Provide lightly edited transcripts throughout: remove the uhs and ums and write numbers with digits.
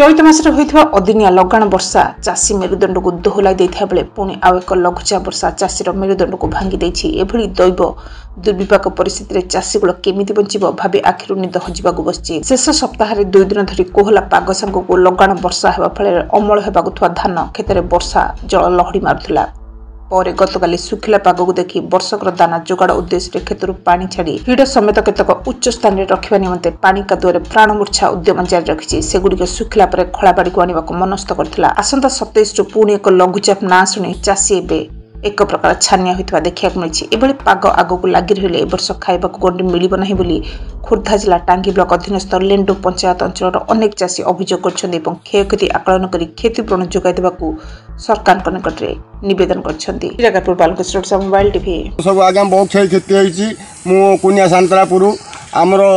चलित मासरे होइथिबा अदिनिया लगाण वर्षा चाषी मेरुदंड को दोहलाई देइथा बेले पुणी आउ एक लघुचाप वर्षा चाषीर मेरुदंड को भांगी देइछि। एभली दैव दुर्विपाक परिस्थिति रे चाषी गुलो केमिति बंचिबो भाबे आखिरु निद हजिबाकु बसछि। शेष सप्ताह रे 2 दिन धरि कोहला पाग संगको लगाण वर्षा हेबा फळे अमल हेबाकु थवा धान खेतरे वर्षा जल लहड़ी मारुथिला। पर गतकाली सुखिला पाग को देखि वर्षकर दाना जोगाड़ उद्देश्य खेतरु पानी छाड़ी हिड समेत केतक उच्च स्थान रे रखिबा निमंते पानी कादुरे प्राण मूर्छा उद्यम जारी रखिछि। सेगुडिक सुखिला पर खळाबाड़ी को आनिबाकु मनस्थ करथिला। आसंता 27 रु पुणी एक लघुचाप ना सुनी चाषी एबे एक प्रकार छानिया होइतबा देखियाक मिलिछि। एबेले पाग आगकु लागि रहिले ए वर्ष खाइबाकु गंडी मिलिबो नाही बोली खोर्धा जिला टांगी ब्लॉक अधीनस्थ लेंडो पंचायत अंचल अनेक चाषी अभियोग करछन्ते एवं क्षयक्षति आकलन करी क्षतिपूरण जोगाई देबाकु सरकार निकट रे निवेदन करछन्ते। जगतपुर बालकृष्ण मोबाइल टीवी सब आगे बहुत क्षयक्षति होइछि। मु कुनिया सांतरापुर आमर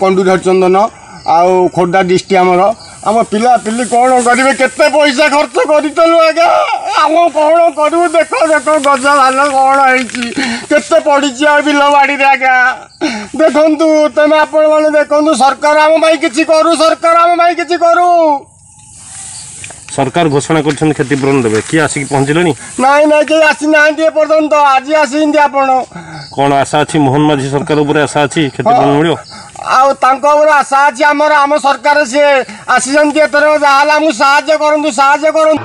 कंडूर हरचंदन आउ खोर्धा डिस्ट्रिक्ट आम पिला पिली कौन करेंगे केते पैसा खर्च करूँ आज्ञा आम कौन करूँ देख देख गज धान कौन होते पड़ी बिल बाड़ी आज्ञा देखु तुम आपण मैंने देखु सरकार आम कि करू सरकार आम कि करू सरकार घोषणा कर क्षतिपूरण देवे किए आसिक पहुँचले नाई ना कि आसी ना पर्यंत आज आसी आपण कौन आशा अच्छी मोहन माझी सरकार उपर आशा अच्छी क्षतिपूरण मिल आशा अच्छी आम सरकार सी आसी जहाँ साहय करूँ